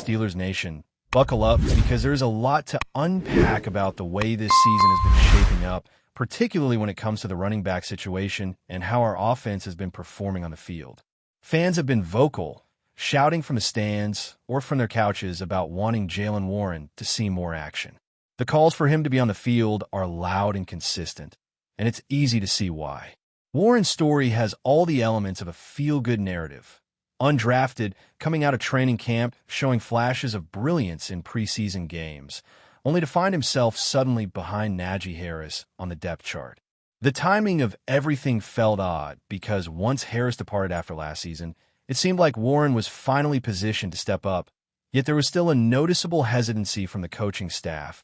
Steelers Nation. Buckle up, because there's a lot to unpack about the way this season has been shaping up, particularly when it comes to the running back situation and how our offense has been performing on the field. Fans have been vocal, shouting from the stands or from their couches about wanting Jaylen Warren to see more action. The calls for him to be on the field are loud and consistent, and it's easy to see why. Warren's story has all the elements of a feel-good narrative. Undrafted, coming out of training camp, showing flashes of brilliance in preseason games, only to find himself suddenly behind Najee Harris on the depth chart. The timing of everything felt odd because once Harris departed after last season, it seemed like Warren was finally positioned to step up, yet there was still a noticeable hesitancy from the coaching staff,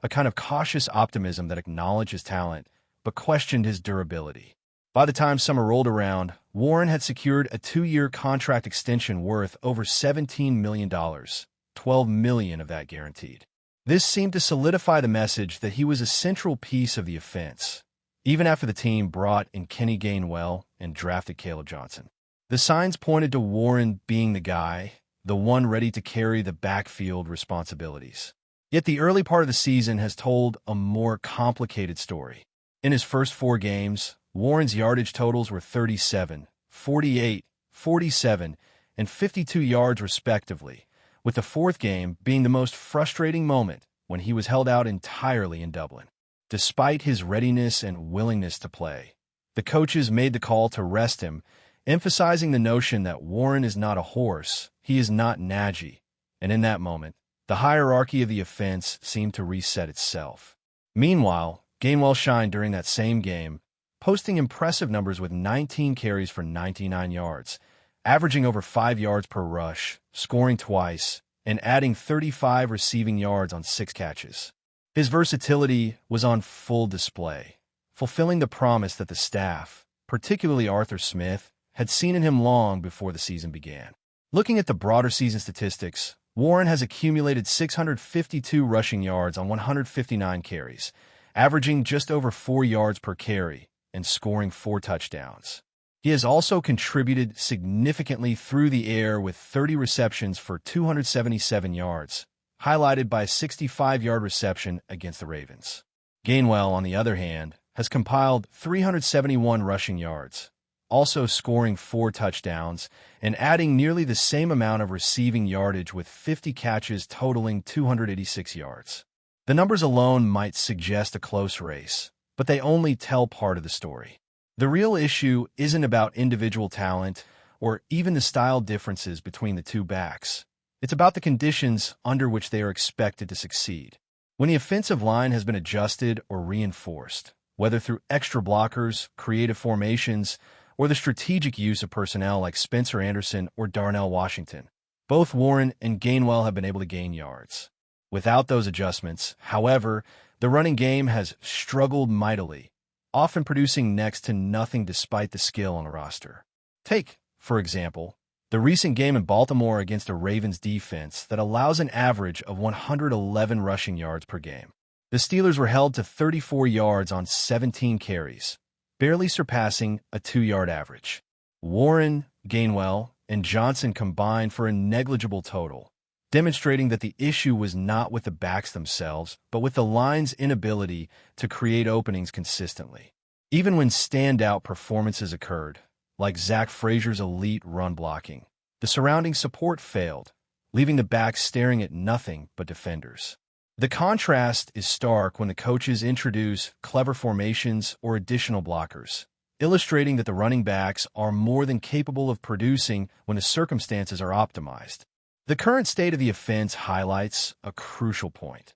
a kind of cautious optimism that acknowledged his talent but questioned his durability. By the time summer rolled around, Warren had secured a 2-year contract extension worth over $17 million, $12 million of that guaranteed. This seemed to solidify the message that he was a central piece of the offense, even after the team brought in Kenny Gainwell and drafted Caleb Johnson. The signs pointed to Warren being the guy, the one ready to carry the backfield responsibilities. Yet the early part of the season has told a more complicated story. In his first 4 games, Warren's yardage totals were 37, 48, 47, and 52 yards respectively, with the 4th game being the most frustrating moment when he was held out entirely in Dublin. Despite his readiness and willingness to play, the coaches made the call to rest him, emphasizing the notion that Warren is not a horse, he is not Najee, and in that moment, the hierarchy of the offense seemed to reset itself. Meanwhile, Gainwell shined during that same game, posting impressive numbers with 19 carries for 99 yards, averaging over 5 yards per rush, scoring twice, and adding 35 receiving yards on 6 catches. His versatility was on full display, fulfilling the promise that the staff, particularly Arthur Smith, had seen in him long before the season began. Looking at the broader season statistics, Warren has accumulated 652 rushing yards on 159 carries, averaging just over 4 yards per carry, and scoring 4 touchdowns. He has also contributed significantly through the air with 30 receptions for 277 yards, highlighted by a 65-yard reception against the Ravens. Gainwell, on the other hand, has compiled 371 rushing yards, also scoring 4 touchdowns and adding nearly the same amount of receiving yardage with 50 catches totaling 286 yards. The numbers alone might suggest a close race, but they only tell part of the story. The real issue isn't about individual talent or even the style differences between the two backs. It's about the conditions under which they are expected to succeed. When the offensive line has been adjusted or reinforced, whether through extra blockers, creative formations, or the strategic use of personnel like Spencer Anderson or Darnell Washington, both Warren and Gainwell have been able to gain yards. Without those adjustments, however, the running game has struggled mightily, often producing next to nothing despite the skill on the roster. Take, for example, the recent game in Baltimore against a Ravens defense that allows an average of 111 rushing yards per game. The Steelers were held to 34 yards on 17 carries, barely surpassing a 2-yard average. Warren, Gainwell, and Johnson combined for a negligible total, demonstrating that the issue was not with the backs themselves, but with the line's inability to create openings consistently. Even when standout performances occurred, like Zach Frazier's elite run blocking, the surrounding support failed, leaving the backs staring at nothing but defenders. The contrast is stark when the coaches introduce clever formations or additional blockers, illustrating that the running backs are more than capable of producing when the circumstances are optimized. The current state of the offense highlights a crucial point.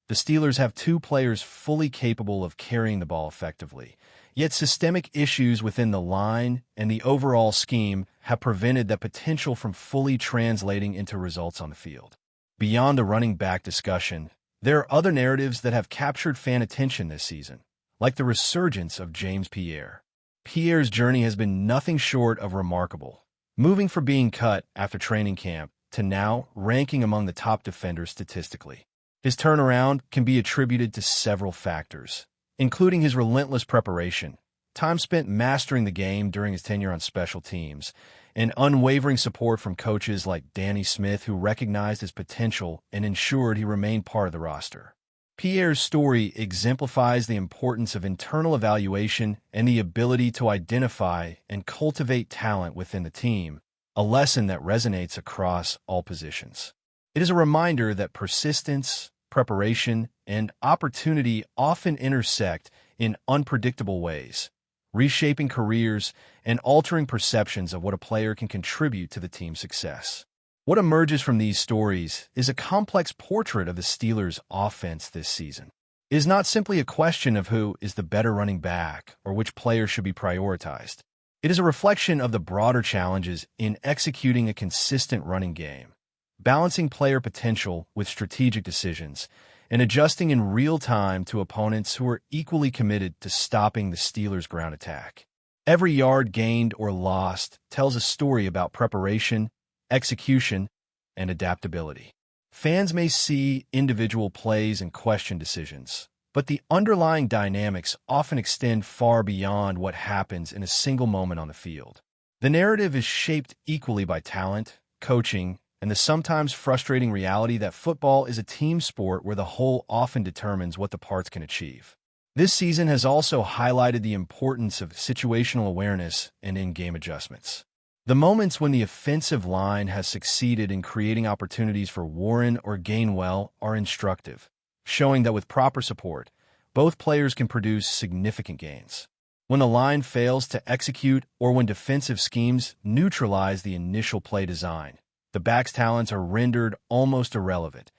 The Steelers have 2 players fully capable of carrying the ball effectively, yet systemic issues within the line and the overall scheme have prevented that potential from fully translating into results on the field. Beyond the running back discussion, there are other narratives that have captured fan attention this season, like the resurgence of James Pierre. Pierre's journey has been nothing short of remarkable, moving from being cut after training camp to now ranking among the top defenders statistically. His turnaround can be attributed to several factors, including his relentless preparation, time spent mastering the game during his tenure on special teams, and unwavering support from coaches like Danny Smith, who recognized his potential and ensured he remained part of the roster. Pierre's story exemplifies the importance of internal evaluation and the ability to identify and cultivate talent within the team, a lesson that resonates across all positions. It is a reminder that persistence, preparation, and opportunity often intersect in unpredictable ways, reshaping careers and altering perceptions of what a player can contribute to the team's success. What emerges from these stories is a complex portrait of the Steelers' offense this season. It is not simply a question of who is the better running back or which player should be prioritized. It is a reflection of the broader challenges in executing a consistent running game, balancing player potential with strategic decisions, and adjusting in real time to opponents who are equally committed to stopping the Steelers' ground attack. Every yard gained or lost tells a story about preparation, execution, and adaptability. Fans may see individual plays and question decisions, but the underlying dynamics often extend far beyond what happens in a single moment on the field. The narrative is shaped equally by talent, coaching, and the sometimes frustrating reality that football is a team sport where the whole often determines what the parts can achieve. This season has also highlighted the importance of situational awareness and in-game adjustments. The moments when the offensive line has succeeded in creating opportunities for Warren or Gainwell are instructive, showing that with proper support, both players can produce significant gains. When the line fails to execute or when defensive schemes neutralize the initial play design, the back's talents are rendered almost irrelevant,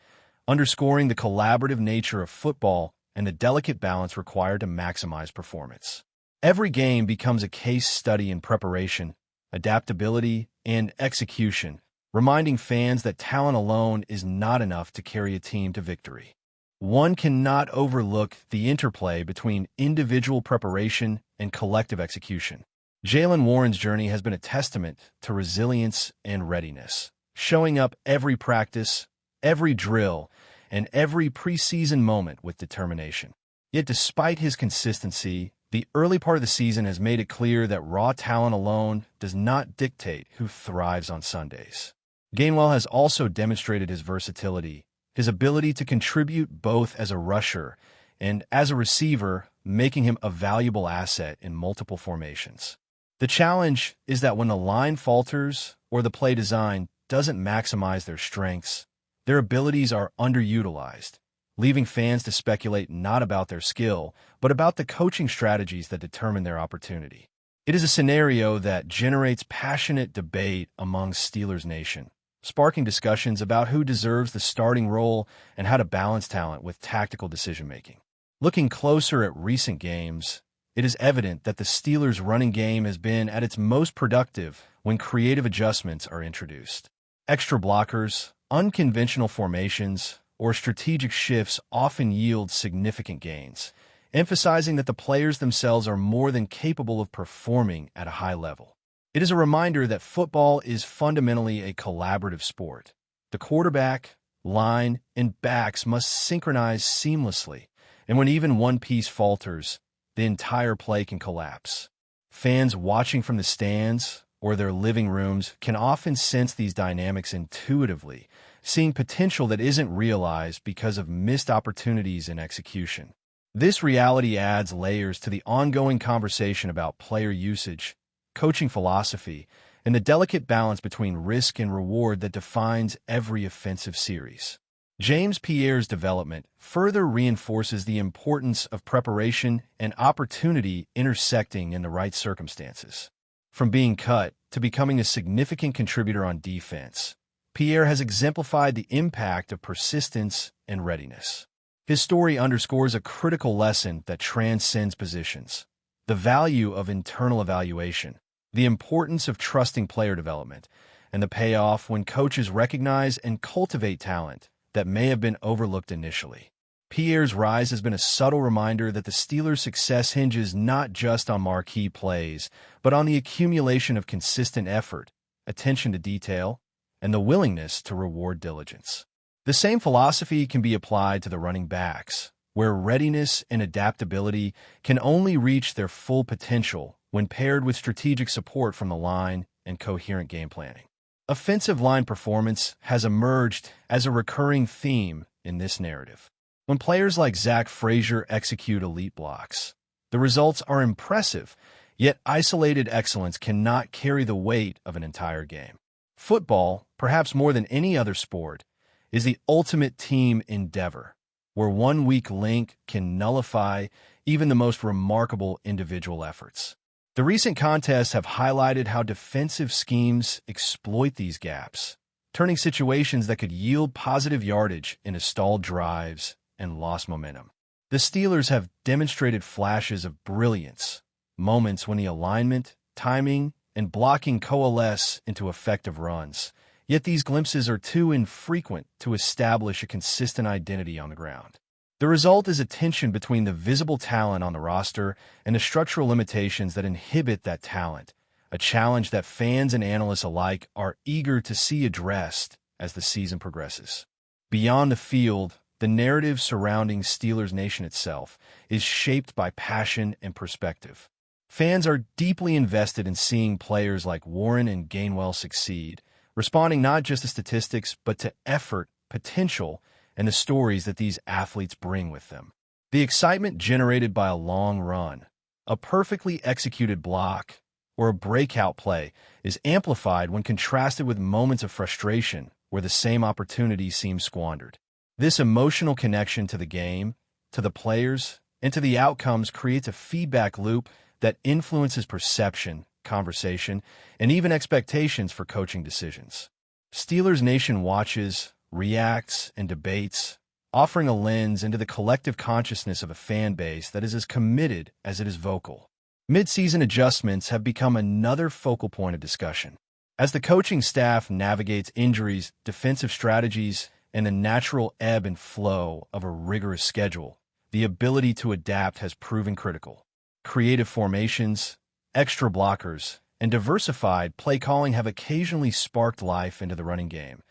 underscoring the collaborative nature of football and the delicate balance required to maximize performance. Every game becomes a case study in preparation, adaptability, and execution, reminding fans that talent alone is not enough to carry a team to victory. One cannot overlook the interplay between individual preparation and collective execution. Jaylen Warren's journey has been a testament to resilience and readiness, showing up every practice, every drill, and every preseason moment with determination. Yet despite his consistency, the early part of the season has made it clear that raw talent alone does not dictate who thrives on Sundays. Gainwell has also demonstrated his versatility, his ability to contribute both as a rusher and as a receiver, making him a valuable asset in multiple formations. The challenge is that when the line falters or the play design doesn't maximize their strengths, their abilities are underutilized, leaving fans to speculate not about their skill, but about the coaching strategies that determine their opportunity. It is a scenario that generates passionate debate among Steelers Nation, sparking discussions about who deserves the starting role and how to balance talent with tactical decision-making. Looking closer at recent games, it is evident that the Steelers' running game has been at its most productive when creative adjustments are introduced. Extra blockers, unconventional formations, or strategic shifts often yield significant gains, emphasizing that the players themselves are more than capable of performing at a high level. It is a reminder that football is fundamentally a collaborative sport. The quarterback, line, and backs must synchronize seamlessly, and when even one piece falters, the entire play can collapse. Fans watching from the stands or their living rooms can often sense these dynamics intuitively, seeing potential that isn't realized because of missed opportunities in execution. This reality adds layers to the ongoing conversation about player usage, coaching philosophy, and the delicate balance between risk and reward that defines every offensive series. James Pierre's development further reinforces the importance of preparation and opportunity intersecting in the right circumstances. From being cut to becoming a significant contributor on defense, Pierre has exemplified the impact of persistence and readiness. His story underscores a critical lesson that transcends positions: the value of internal evaluation, the importance of trusting player development, and the payoff when coaches recognize and cultivate talent that may have been overlooked initially. Pierre's rise has been a subtle reminder that the Steelers' success hinges not just on marquee plays, but on the accumulation of consistent effort, attention to detail, and the willingness to reward diligence. The same philosophy can be applied to the running backs, where readiness and adaptability can only reach their full potential when paired with strategic support from the line and coherent game planning. Offensive line performance has emerged as a recurring theme in this narrative. When players like Zach Frazier execute elite blocks, the results are impressive, yet isolated excellence cannot carry the weight of an entire game. Football, perhaps more than any other sport, is the ultimate team endeavor, where one weak link can nullify even the most remarkable individual efforts. The recent contests have highlighted how defensive schemes exploit these gaps, turning situations that could yield positive yardage into stalled drives and lost momentum. The Steelers have demonstrated flashes of brilliance, moments when the alignment, timing, and blocking coalesce into effective runs, yet these glimpses are too infrequent to establish a consistent identity on the ground. The result is a tension between the visible talent on the roster and the structural limitations that inhibit that talent, a challenge that fans and analysts alike are eager to see addressed as the season progresses. Beyond the field, the narrative surrounding Steelers Nation itself is shaped by passion and perspective. Fans are deeply invested in seeing players like Warren and Gainwell succeed, responding not just to statistics but to effort, potential, and the stories that these athletes bring with them. The excitement generated by a long run, a perfectly executed block, or a breakout play is amplified when contrasted with moments of frustration where the same opportunity seems squandered. This emotional connection to the game, to the players, and to the outcomes creates a feedback loop that influences perception, conversation, and even expectations for coaching decisions. Steelers Nation watches, reacts, and debates, offering a lens into the collective consciousness of a fan base that is as committed as it is vocal. Mid-season adjustments have become another focal point of discussion. As the coaching staff navigates injuries, defensive strategies, and the natural ebb and flow of a rigorous schedule, the ability to adapt has proven critical. Creative formations, extra blockers, and diversified play calling have occasionally sparked life into the running game,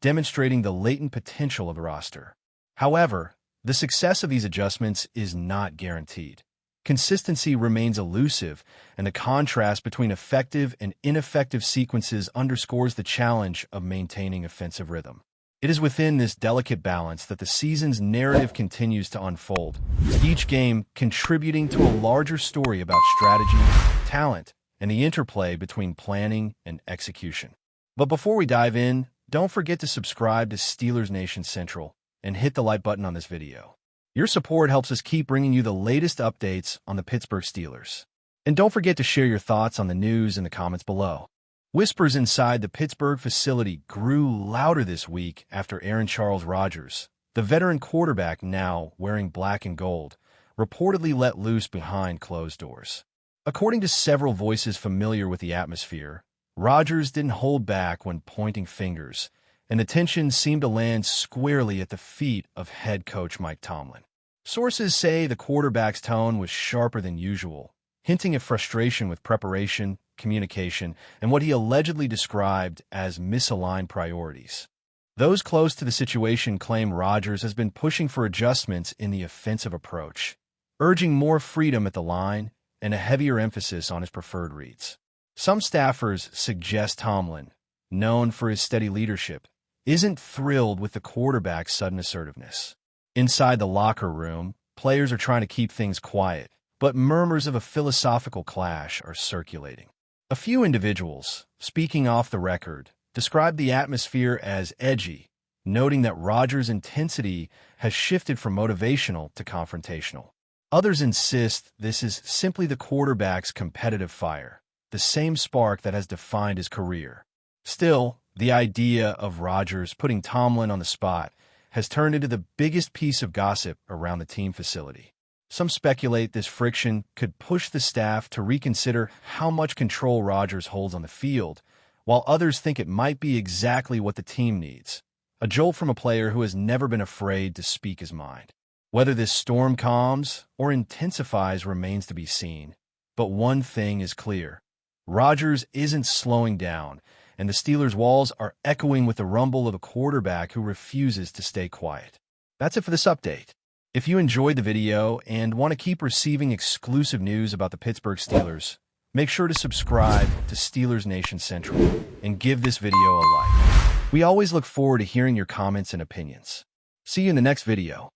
demonstrating the latent potential of a roster. However, the success of these adjustments is not guaranteed. Consistency remains elusive, and the contrast between effective and ineffective sequences underscores the challenge of maintaining offensive rhythm. It is within this delicate balance that the season's narrative continues to unfold, each game contributing to a larger story about strategy, talent, and the interplay between planning and execution. But before we dive in, don't forget to subscribe to Steelers Nation Central and hit the like button on this video. Your support helps us keep bringing you the latest updates on the Pittsburgh Steelers. And don't forget to share your thoughts on the news in the comments below. Whispers inside the Pittsburgh facility grew louder this week after Aaron Rodgers, the veteran quarterback now wearing black and gold, reportedly let loose behind closed doors. According to several voices familiar with the atmosphere, Rodgers didn't hold back when pointing fingers, and the tension seemed to land squarely at the feet of head coach Mike Tomlin. Sources say the quarterback's tone was sharper than usual, hinting at frustration with preparation, communication, and what he allegedly described as misaligned priorities. Those close to the situation claim Rodgers has been pushing for adjustments in the offensive approach, urging more freedom at the line and a heavier emphasis on his preferred reads. Some staffers suggest Tomlin, known for his steady leadership, isn't thrilled with the quarterback's sudden assertiveness. Inside the locker room, players are trying to keep things quiet, but murmurs of a philosophical clash are circulating. A few individuals, speaking off the record, describe the atmosphere as edgy, noting that Rodgers' intensity has shifted from motivational to confrontational. Others insist this is simply the quarterback's competitive fire, the same spark that has defined his career. Still, the idea of Rodgers putting Tomlin on the spot has turned into the biggest piece of gossip around the team facility. Some speculate this friction could push the staff to reconsider how much control Rodgers holds on the field, while others think it might be exactly what the team needs, a jolt from a player who has never been afraid to speak his mind. Whether this storm calms or intensifies remains to be seen, but one thing is clear. Rodgers isn't slowing down, and the Steelers' walls are echoing with the rumble of a quarterback who refuses to stay quiet. That's it for this update. If you enjoyed the video and want to keep receiving exclusive news about the Pittsburgh Steelers, make sure to subscribe to Steelers Nation Central and give this video a like. We always look forward to hearing your comments and opinions. See you in the next video.